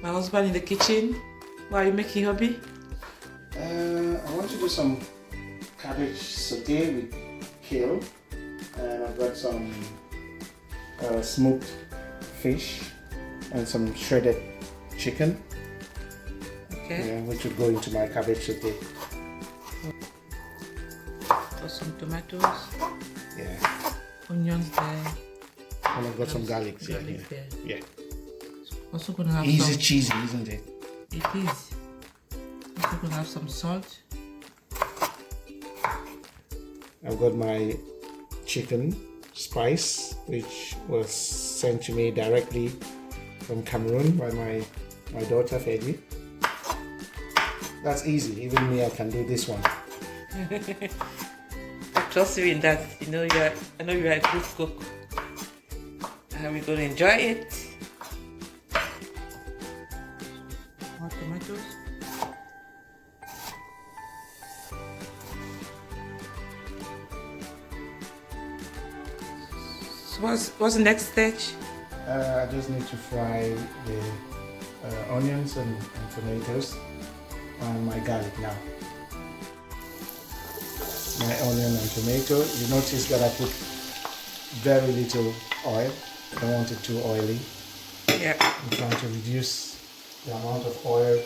My husband in the kitchen. What are you making, hubby? I want to do some cabbage saute with kale, and I've got some smoked fish and some shredded chicken. Okay. Yeah, which would go into my cabbage saute. Got some tomatoes. Yeah. Onions there. And I've got some garlic there. There. Yeah. Also gonna have Easy some. cheesy, isn't it? It is. Also gonna have some salt. I've got my chicken spice, which was sent to me directly from Cameroon by my daughter Fedi. That's easy. Even me, I can do this one. I trust you in that. I know you're a good cook. And we're gonna enjoy it. More tomatoes. So what's the next stage? I just need to fry the onions and tomatoes and my garlic now. My onion and tomato. You notice that I put very little oil. I don't want it too oily. Yeah. I'm trying to reduce the amount of oil.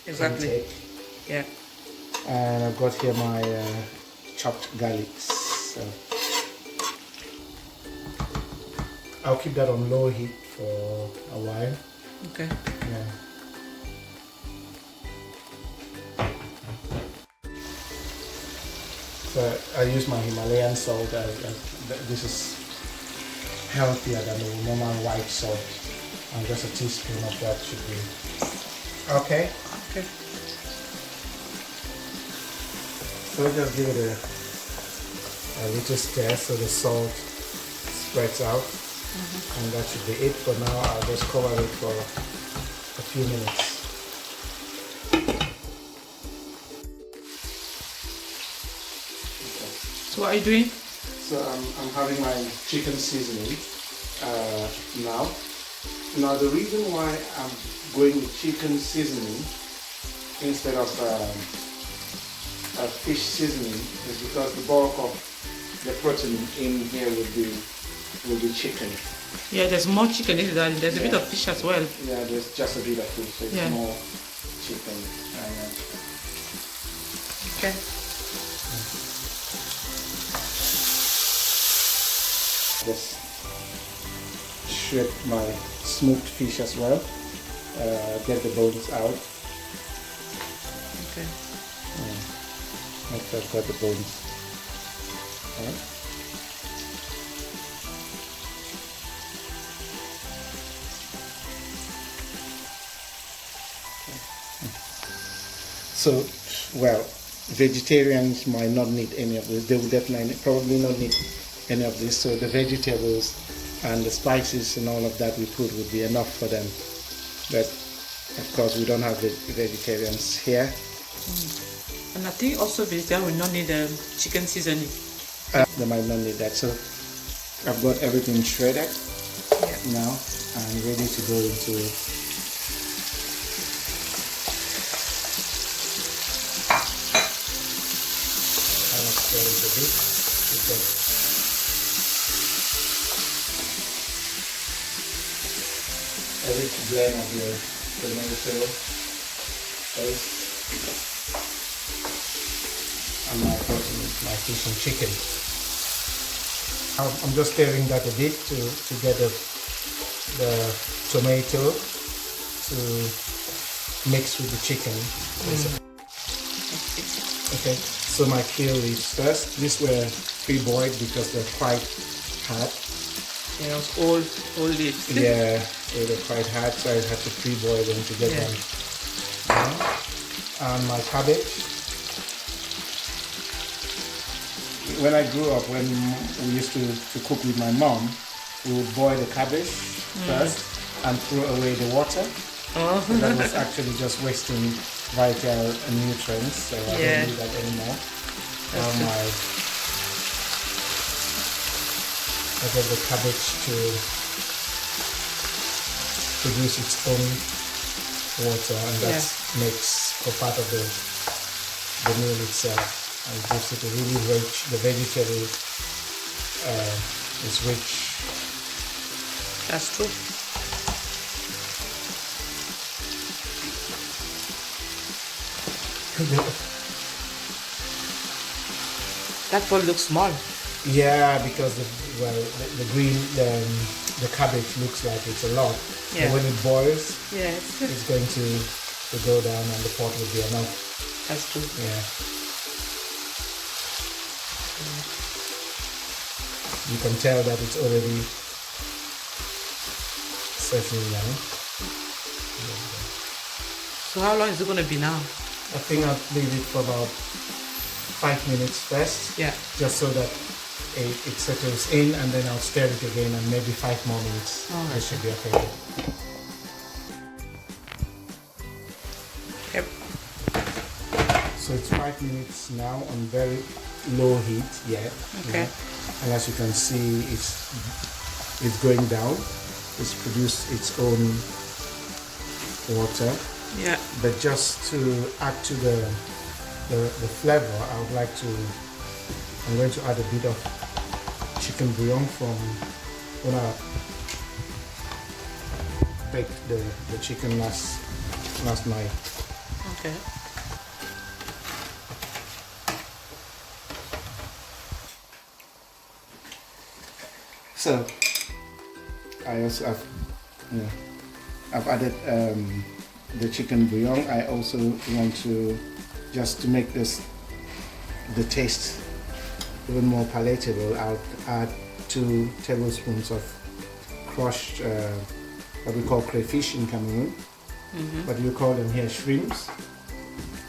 Exactly. Intake. Yeah. And I've got here my chopped garlics. So I'll keep that on low heat for a while. Okay. Yeah. So I use my Himalayan salt. This is healthier than the normal white salt. And just a teaspoon of that should be okay. Okay. So just give it a little stir so the salt spreads out. And that should be it for now. I'll just cover it for a few minutes. So what are you doing? So I'm having my chicken seasoning now. Now the reason why I'm going with chicken seasoning instead of fish seasoning is because the bulk of the protein in here will be chicken. Yeah, there's more chicken in it, and there's a bit of fish as well. Yeah, there's just a bit of fish, so it's more chicken. Okay. Just shred my smoked fish as well. Get the bones out. Okay. Make sure I've got the bones. Alright. So, well, vegetarians might not need any of this. They will definitely, probably not need any of this. So the vegetables and the spices and all of that we put would be enough for them. But of course, we don't have vegetarians here. And I think also vegetarian will not need chicken seasoning. They might not need that. So I've got everything shredded now and ready to go into a bit. A rich blend of your tomato paste and my protein, my fish and chicken. I'm just stirring that a bit to get the tomato to mix with the chicken. Okay, so my kale leaves first. These were pre-boiled because they're quite hard. Yeah, it was old leaves. Yeah, so they're quite hard, so I had to pre-boil them to get them down. And my cabbage. When I grew up, when we used to cook with my mom, we would boil the cabbage first and throw away the water. Oh. So that was actually just wasting vital nutrients, so I don't do that anymore. I get the cabbage to produce its own water, and that makes for part of the meal itself, and gives it a really rich. The vegetable is rich. That's true. That one looks small. Yeah, because the green the cabbage looks like it's a lot. Yeah. But when it boils, Yes. it's going to go down, and the pot will be enough. That's true. Yeah. You can tell that it's already settling down. So how long is it going to be now? I think I'll leave it for about 5 minutes first. Yeah. Just so that it settles in, and then I'll stir it again, and maybe 5 more minutes. Alright. It should be okay. Yep. So it's 5 minutes now on very low heat. Yeah. Okay. Yeah. And as you can see, it's going down. It's produced its own water. Yeah. But just to add to the flavor, I would like to. I'm going to add a bit of chicken bouillon from when I baked the chicken last night. Okay. So I also have, I've added the chicken bouillon. I also want to, just to make the taste even more palatable, I'll add 2 tablespoons of crushed what we call crayfish in Cameroon. What do you call them here? Shrimps?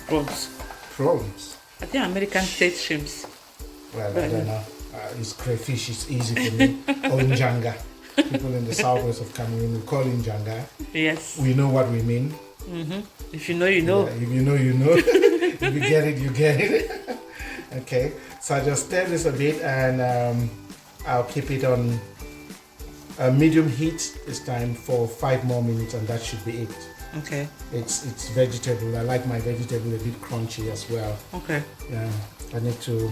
Prawns. Prawns. I think American state shrimps. Well, I don't know. It's crayfish. It's easy for me. Or njanga. People in the southwest of Cameroon will call it njanga. Yes. We know what we mean. If you know, you know. Yeah, if you know, you know. If you get it, you get it. Okay. So I just stir this a bit, and I'll keep it on medium heat this time for 5 more minutes, and that should be it. Okay. It's vegetable. I like my vegetable a bit crunchy as well. Okay. Yeah. I need to.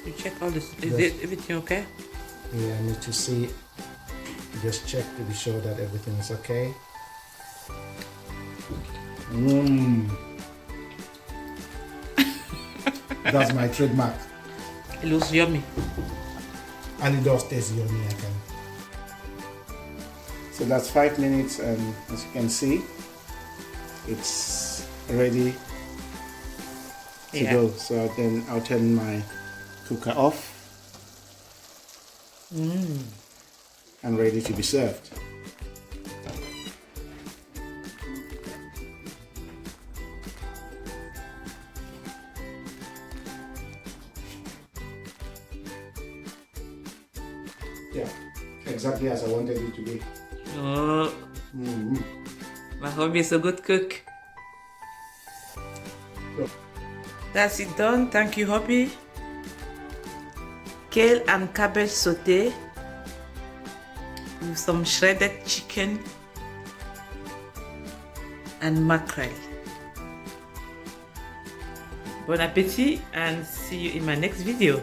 You check all this. Is Yes. everything okay? Yeah, I need to see. Just check to be sure that everything is okay. That's my trademark. It looks yummy. And it does taste yummy, I can. So that's 5 minutes, and as you can see, it's ready to go. So then I'll turn my cooker off and ready to be served. Yeah, exactly as I wanted it to be. Oh, my hubby is a good cook. That's it done. Thank you, hubby. Kale and cabbage sauté with some shredded chicken and mackerel. Bon appétit, and see you in my next video.